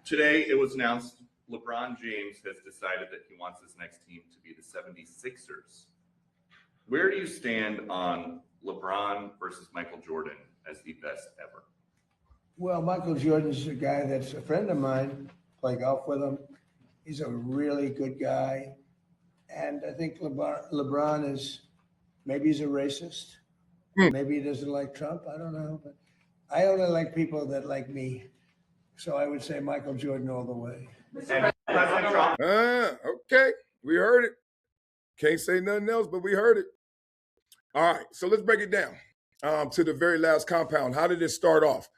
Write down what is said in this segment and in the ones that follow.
Today, it was announced LeBron James has decided that he wants his next team to be the 76ers. Where do you stand on LeBron versus Michael Jordan as the best ever? Well, Michael Jordan's a guy that's a friend of mine. Play golf with him. He's a really good guy. And I think LeBron is, maybe he's a racist. Maybe he doesn't like Trump. I don't know. But I only like people that like me. So I would say Michael Jordan all the way. Okay. We heard it. Can't say nothing else, but we heard it. All right. So let's break it down to the very last compound. How did it start off?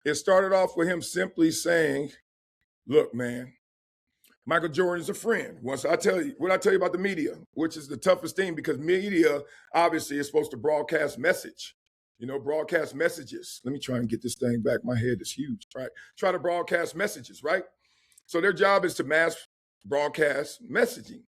It started off with him simply saying, look, man, Michael Jordan's a friend. Once I tell you what I tell you about the media, which is the toughest thing because media obviously is supposed to broadcast message, broadcast messages. Let me try and get this thing back. My head is huge, right? Try to broadcast messages, right? So their job is to mass broadcast messaging.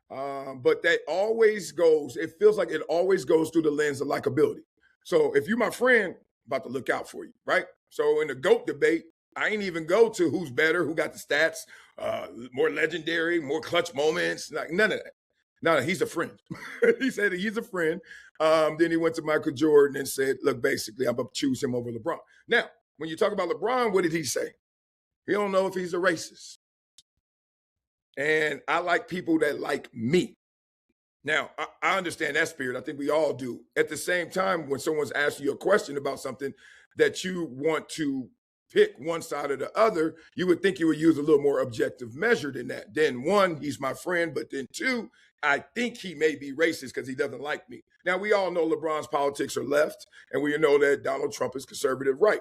But that always goes, it feels like it always goes through the lens of likability. So if you're my friend, I'm about to look out for you, right? So in the GOAT debate, I ain't even go to who's better, who got the stats, more legendary, more clutch moments, like none of that. No, he's a friend. He said he's a friend. Then he went to Michael Jordan and said, look, basically, I'm going to choose him over LeBron. Now, when you talk about LeBron, what did he say? He don't know if he's a racist. And I like people that like me. Now, I understand that spirit. I think we all do. At the same time, when someone's asking you a question about something that you want to pick one side or the other, you would think you would use a little more objective measure than that. Then one, he's my friend, but then two, I think he may be racist because he doesn't like me. Now, we all know LeBron's politics are left, and we know that Donald Trump is conservative right.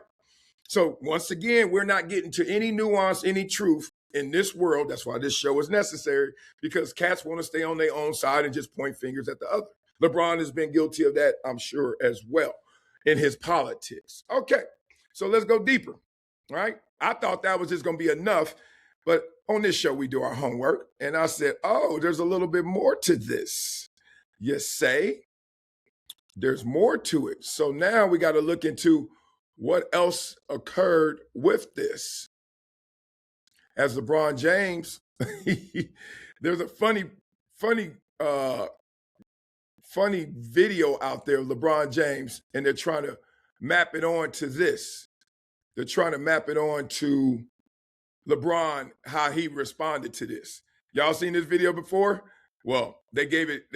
So once again, we're not getting to any nuance, any truth in this world. That's why this show is necessary, because cats want to stay on their own side and just point fingers at the other. LeBron has been guilty of that, I'm sure, as well in his politics. Okay, so let's go deeper, right? I thought that was just going to be enough, but on this show, we do our homework, and I said, oh, there's a little bit more to this. You say? There's more to it. So now we got to look into what else occurred with this. As LeBron James, there's a funny video out there of LeBron James, and they're trying to map it on to this. They're trying to map it on to LeBron, how he responded to this. Y'all seen this video before? Well, they gave it.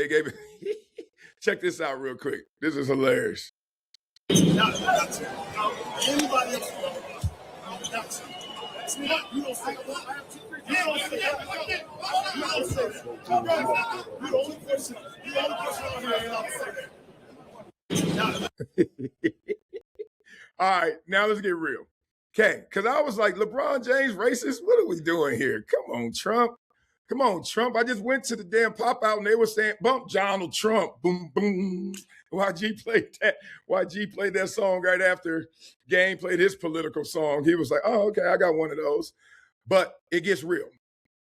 Check this out real quick. This is hilarious. Anybody else? You don't say that. You don't say that. You don't say that. You're the only person on here ain't allowed to say that. All right, now let's get real. Okay, because I was like, LeBron James racist? What are we doing here? Come on, Trump. Come on, Trump. I just went to the damn pop-out and they were saying, bump Donald Trump. Boom, boom. YG played that. YG played that song right after Game played his political song. He was like, oh, okay, I got one of those. But it gets real.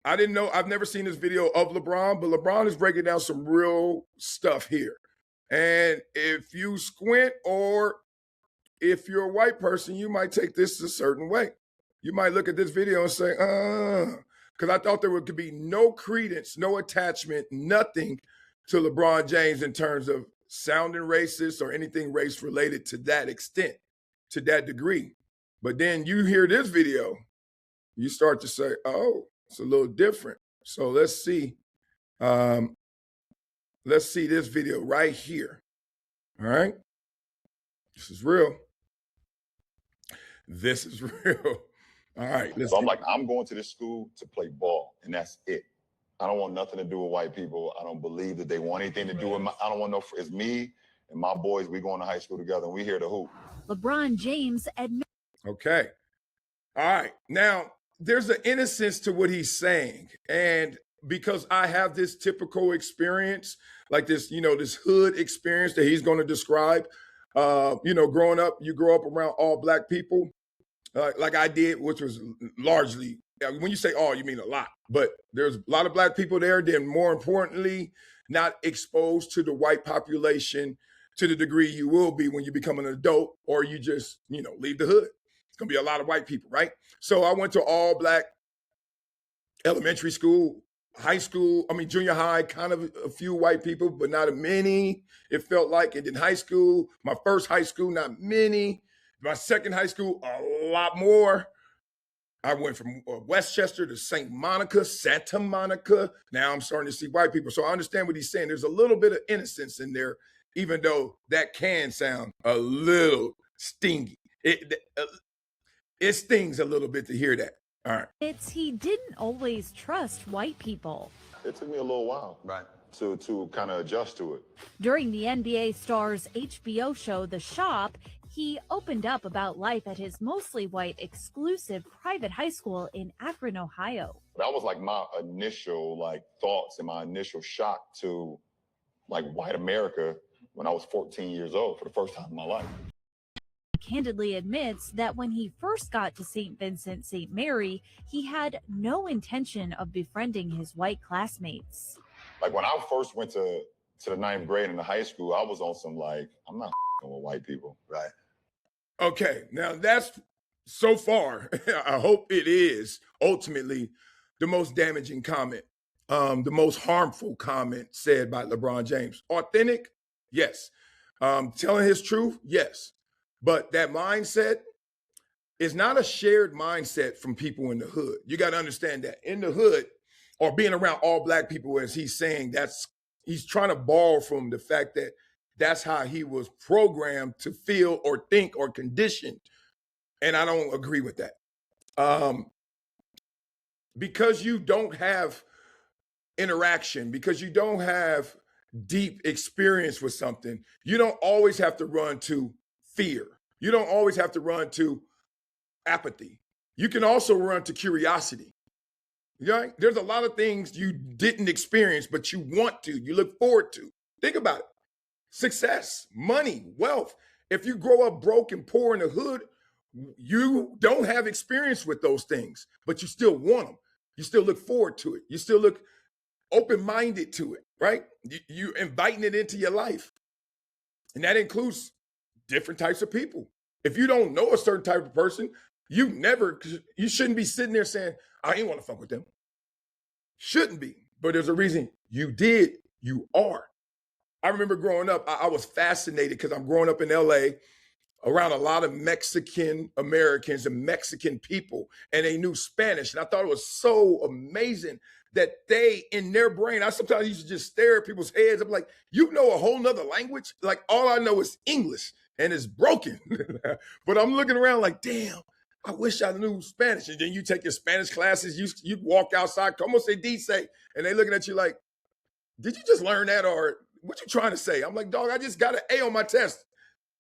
I didn't know. I've never seen this video of LeBron, but LeBron is breaking down some real stuff here. And if you squint, or if you're a white person, you might take this a certain way. You might look at this video and say, because I thought there could be no credence, no attachment, nothing to LeBron James in terms of sounding racist or anything race related to that extent, to that degree. But then you hear this video, you start to say, oh, it's a little different. So let's see. Let's see this video right here. All right. This is real. This is real. All right. So I'm like, I'm going to this school to play ball, and that's it. I don't want nothing to do with white people. I don't believe that they want anything to do with I don't want no, it's me and my boys. We going to high school together, and we here to hoop. LeBron James admits. Okay. All right. Now, there's an innocence to what he's saying. And because I have this typical experience, like this, this hood experience that he's going to describe, growing up, you grow up around all black people, like I did, which was largely, when you say all, you mean a lot, but there's a lot of black people there. Then more importantly, not exposed to the white population to the degree you will be when you become an adult, or you just, leave the hood. It's going to be a lot of white people, right? So I went to all black elementary school, high school, junior high, kind of a few white people, but not many. It felt like. And then high school, my first high school, not many. My second high school, a lot more. I went from Westchester to St. Monica, Santa Monica. Now I'm starting to see white people. So I understand what he's saying. There's a little bit of innocence in there, even though that can sound a little stingy. It stings a little bit to hear that. All right. He didn't always trust white people. It took me a little while, Right. to kind of adjust to it. During the NBA star's HBO show, The Shop, he opened up about life at his mostly white exclusive private high school in Akron, Ohio. That was like my initial thoughts and my initial shock to white America when I was 14 years old for the first time in my life. Candidly admits that when he first got to St. Vincent St. Mary, he had no intention of befriending his white classmates. When I first went to the 9th grade in the high school, I was on some I'm not with white people. Right. Okay, now that's so far, I hope it is ultimately the most damaging comment, the most harmful comment said by LeBron James. Authentic? Yes. Telling his truth? Yes. But that mindset is not a shared mindset from people in the hood. You got to understand that. In the hood, or being around all black people, as he's saying, he's trying to borrow from the fact that that's how he was programmed to feel or think or conditioned. And I don't agree with that. Because you don't have interaction, because you don't have deep experience with something, you don't always have to run to fear. You don't always have to run to apathy. You can also run to curiosity. Right? There's a lot of things you didn't experience, but you want to, you look forward to. Think about it. Success, money, wealth. If you grow up broke and poor in the hood, you don't have experience with those things, but you still want them. You still look forward to it. You still look open-minded to it, right? You're inviting it into your life. And that includes different types of people. If you don't know a certain type of person, you shouldn't be sitting there saying, I ain't want to fuck with them. Shouldn't be. But there's a reason you did, you are. I remember growing up, I was fascinated because I'm growing up in LA around a lot of Mexican Americans and Mexican people, and they knew Spanish. And I thought it was so amazing that they, in their brain, I sometimes used to just stare at people's heads. I'm like, you know a whole nother language? Like, all I know is English, and it's broken. But I'm looking around like, damn, I wish I knew Spanish. And then you take your Spanish classes, you walk outside, como se dice, and they looking at you like, did you just learn that, or what you trying to say? I'm like, dog, I just got an A on my test.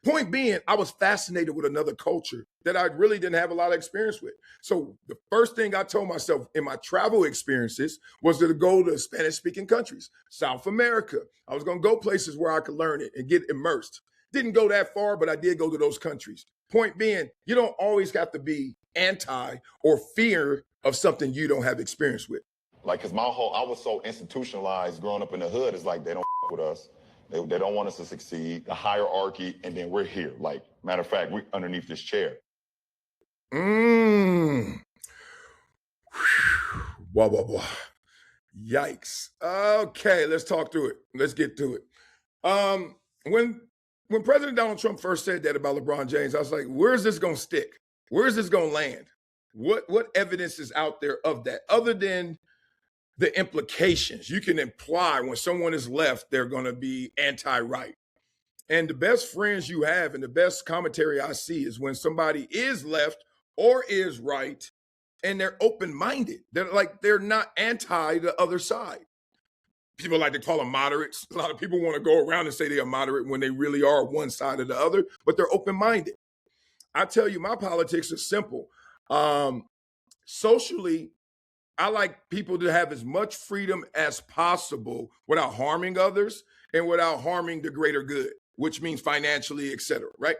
Point being, I was fascinated with another culture that I really didn't have a lot of experience with. So the first thing I told myself in my travel experiences was to go to Spanish-speaking countries, South America. I was going to go places where I could learn it and get immersed. Didn't go that far, but I did go to those countries. Point being, you don't always have to be anti or fear of something you don't have experience with. Because I was so institutionalized growing up in the hood. It's like they don't with us. They don't want us to succeed. The hierarchy, and then we're here. Matter of fact, we're underneath this chair. Blah, blah, blah. Yikes. Okay, let's talk through it. Let's get to it. When President Donald Trump first said that about LeBron James, I was like, where's this going to stick? Where's this going to land? What evidence is out there of that, other than the implications? You can imply when someone is left, they're going to be anti-right. And the best friends you have and the best commentary I see is when somebody is left or is right and they're open-minded. They're not anti the other side. People like to call them moderates. A lot of people want to go around and say they are moderate when they really are one side or the other, but they're open-minded. I tell you, my politics is simple. Socially, I like people to have as much freedom as possible without harming others and without harming the greater good, which means financially, et cetera, right?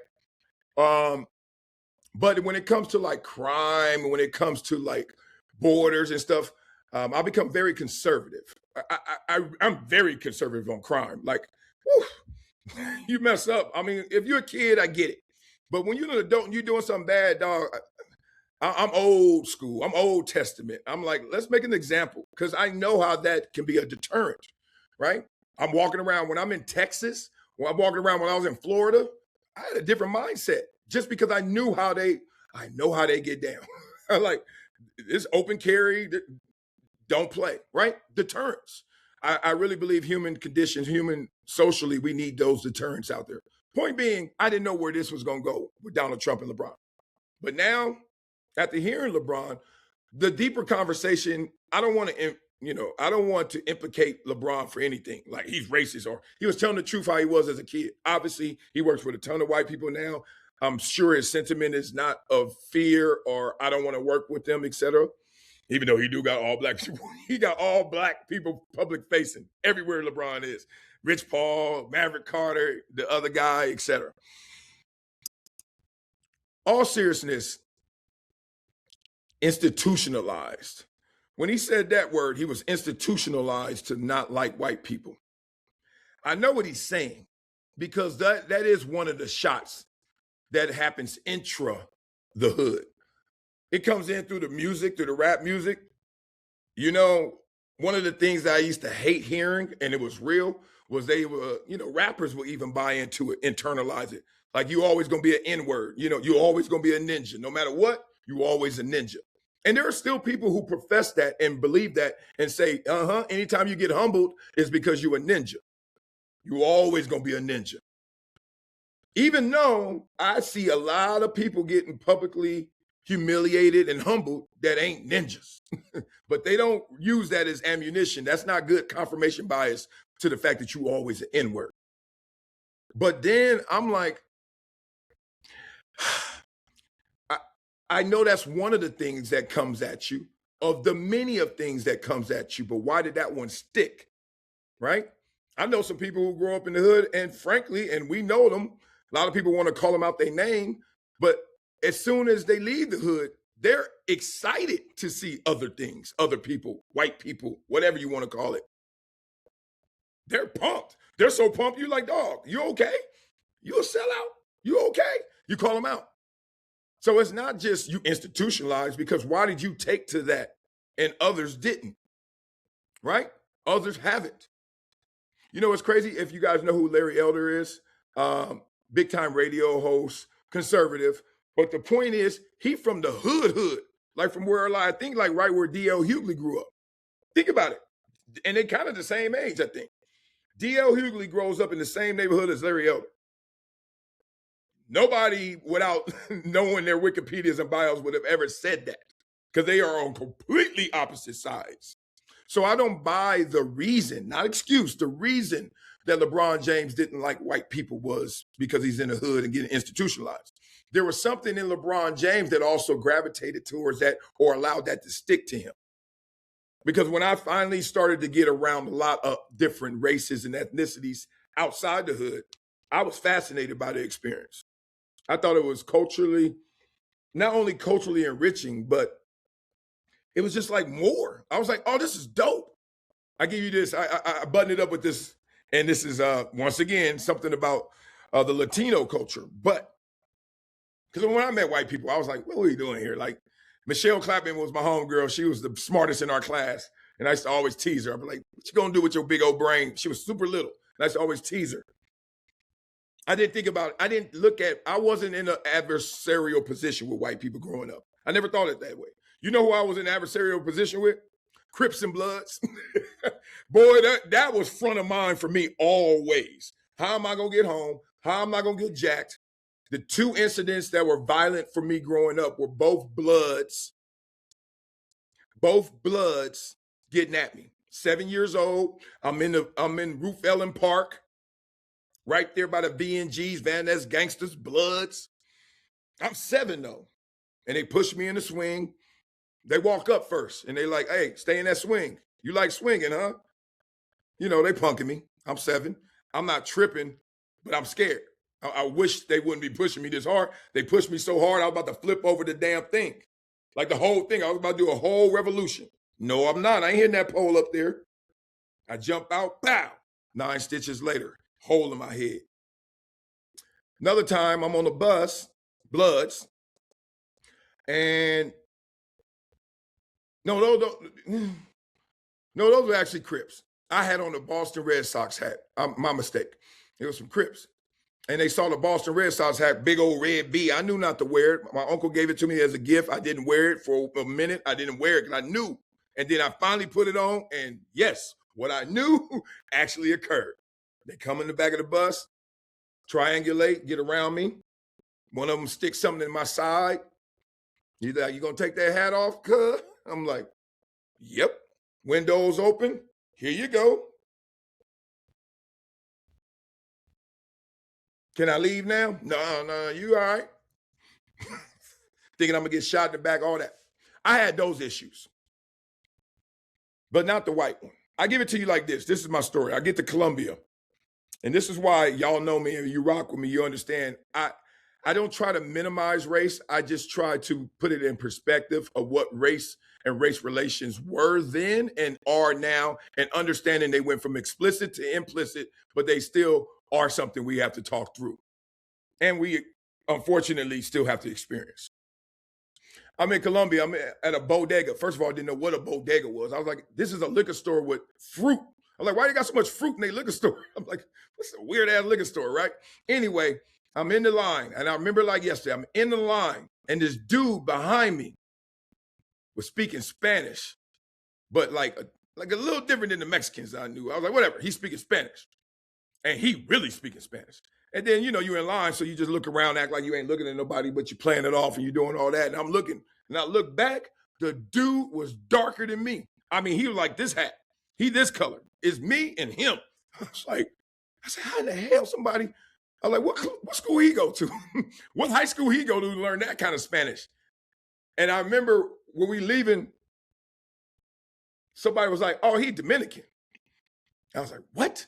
But when it comes to crime, and when it comes to borders and stuff, I become very conservative. I'm very conservative on crime. You mess up. If you're a kid, I get it. But when you're an adult and you're doing something bad, dog, I'm old school. I'm Old Testament. I'm like, let's make an example because I know how that can be a deterrent, right? I'm walking around when I'm in Texas, when I'm walking around when I was in Florida, I had a different mindset just because I know how they get down. Like, it's open carry, don't play, right? Deterrence. I really believe human conditions, human socially, we need those deterrents out there. Point being, I didn't know where this was going to go with Donald Trump and LeBron. But now, after hearing LeBron, the deeper conversation, I don't want to implicate LeBron for anything. Like he's racist or he was telling the truth how he was as a kid. Obviously, he works with a ton of white people now. I'm sure his sentiment is not of fear or I don't want to work with them, etc. Even though he do got all black people. He got all black people public facing everywhere LeBron is. Rich Paul, Maverick Carter, the other guy, etc. All seriousness, institutionalized. When he said that word, he was institutionalized to not like white people. I know what he's saying because that is one of the shots that happens intra the hood. It comes in through the music, through the rap music. You know, one of the things that I used to hate hearing, and it was real, was they were, rappers will even buy into it, internalize it. Like you always gonna be an N-word. You always gonna be a ninja. No matter what, you always a ninja. And there are still people who profess that and believe that and say, anytime you get humbled, it's because you a ninja. You always gonna be a ninja. Even though I see a lot of people getting publicly humiliated and humbled that ain't ninjas. But they don't use that as ammunition. That's not good confirmation bias to the fact that you always an N-word. But then I'm like, I know that's one of the things that comes at you, of the many of things that comes at you, but why did that one stick, right? I know some people who grow up in the hood, and frankly, and we know them, a lot of people want to call them out their name, but as soon as they leave the hood, they're excited to see other things, other people, white people, whatever you want to call it. They're pumped. They're so pumped, you're like, dog, you okay? You a sellout? You okay? You call them out. So it's not just you institutionalized, because why did you take to that and others didn't, right? Others haven't. You know what's crazy? If you guys know who Larry Elder is, big time radio host, conservative. But the point is, he from the hood, like from where I think like right where D.L. Hughley grew up. Think about it. And they're kind of the same age, I think. D.L. Hughley grows up in the same neighborhood as Larry Elder. Nobody without knowing their Wikipedias and bios would have ever said that, because they are on completely opposite sides. So I don't buy the reason, not excuse, the reason that LeBron James didn't like white people was because he's in the hood and getting institutionalized. There was something in LeBron James that also gravitated towards that or allowed that to stick to him. Because when I finally started to get around a lot of different races and ethnicities outside the hood, I was fascinated by the experience. I thought it was culturally, not only culturally enriching, but it was just like more. I was like, oh, this is dope. I give you this. I buttoned it up with this. And this is, once again, something about the Latino culture. But because when I met white people, I was like, what are we doing here? Like, Michelle Clapton was my homegirl. She was the smartest in our class. And I used to always tease her. I'd be like, what you gonna do with your big old brain? She was super little. And I used to always tease her. I wasn't in an adversarial position with white people growing up. I never thought it that way. You know who I was in an adversarial position with? Crips and Bloods. Boy, that was front of mind for me always. How am I gonna get home? How am I gonna get jacked? The two incidents that were violent for me growing up were both Bloods getting at me. 7 years old, I'm in Ruth Ellen Park, right there by the VNGs, Van Ness Gangsters, Bloods. I'm 7 though. And they push me in the swing. They walk up first and they like, hey, stay in that swing. You like swinging, huh? You know, they punking me. I'm 7. I'm not tripping, but I'm scared. I wish they wouldn't be pushing me this hard. They pushed me so hard, I was about to flip over the damn thing. Like the whole thing. I was about to do a whole revolution. No, I'm not. I ain't hitting that pole up there. I jump out, pow. 9 stitches later, hole in my head. Another time, I'm on a bus, Bloods. And no, those were actually Crips. I had on the Boston Red Sox hat. My mistake. It was some Crips. And they saw the Boston Red Sox hat, big old red B. I knew not to wear it. My uncle gave it to me as a gift. I didn't wear it for a minute. I didn't wear it because I knew. And then I finally put it on, and yes, what I knew actually occurred. They come in the back of the bus, triangulate, get around me. One of them sticks something in my side. He's like, "You gonna take that hat off, cuz?" I'm like, "Yep." Windows open. Here you go. Can I leave now? No, you all right. Thinking I'm gonna get shot in the back, all that. I had those issues, but not the white one. I give it to you like this. This is my story. I get to Columbia, and this is why y'all know me and you rock with me. You understand. I don't try to minimize race. I just try to put it in perspective of what race and race relations were then and are now, and understanding they went from explicit to implicit, but they still are something we have to talk through. And we, unfortunately, still have to experience. I'm in Columbia. I'm at a bodega. First of all, I didn't know what a bodega was. I was like, this is a liquor store with fruit. I'm like, why they got so much fruit in their liquor store? I'm like, what's a weird-ass liquor store, right? Anyway, I'm in the line, and I remember like yesterday, I'm in the line, and this dude behind me was speaking Spanish, but like a little different than the Mexicans I knew. I was like, whatever, he's speaking Spanish. And he really speaking Spanish. And then, you're in line, so you just look around, act like you ain't looking at nobody, but you're playing it off and you're doing all that. And I'm looking, and I look back, the dude was darker than me. I mean, he was like this hat. He this color. It's me and him. I said, how in the hell somebody, I was like, what school he go to? What high school he go to learn that kind of Spanish? And I remember when we leaving, somebody was like, oh, he Dominican. I was like, what?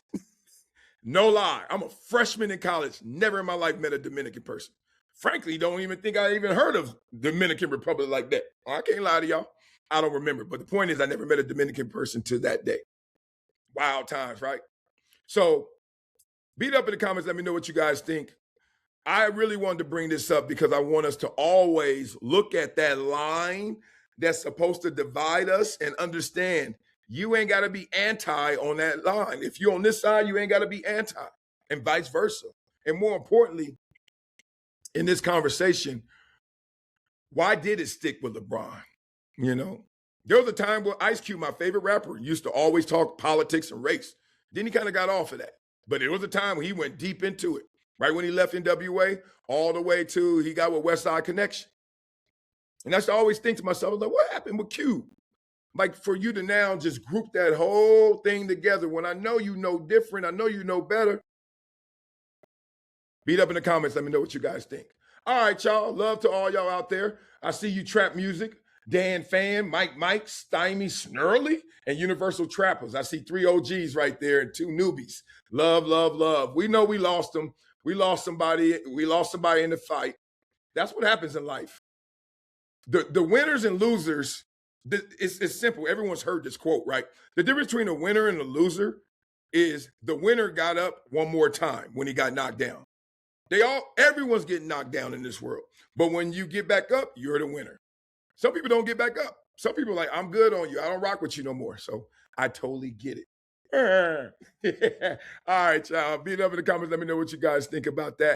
No lie. I'm a freshman in college. Never in my life met a Dominican person. Frankly, don't even think I even heard of Dominican Republic like that. I can't lie to y'all. I don't remember. But the point is, I never met a Dominican person to that day. Wild times, right? So beat up in the comments. Let me know what you guys think. I really wanted to bring this up because I want us to always look at that line that's supposed to divide us and understand you ain't got to be anti on that line. If you're on this side, you ain't got to be anti, and vice versa. And more importantly, in this conversation, why did it stick with LeBron? There was a time where Ice Cube, my favorite rapper, used to always talk politics and race. Then he kind of got off of that. But there was a time when he went deep into it. Right when he left NWA, all the way to he got with West Side Connection. And I used to always think to myself, like, what happened with Cube? Like, for you to now just group that whole thing together when I know you know different, I know you know better. Beat up in the comments. Let me know what you guys think. All right, y'all. Love to all y'all out there. I see you Trap Music, Dan Fan, Mike, Stymie, Snurly, and Universal Trappers. I see 3 OGs right there and 2 newbies. Love, love, love. We know we lost them. We lost somebody in the fight. That's what happens in life. The winners and losers, it's simple. Everyone's heard this quote, right? The difference between a winner and a loser is the winner got up one more time when he got knocked down. Everyone's getting knocked down in this world. But when you get back up, you're the winner. Some people don't get back up. Some people are like, I'm good on you. I don't rock with you no more. So I totally get it. All right, y'all. Beat up in the comments. Let me know what you guys think about that.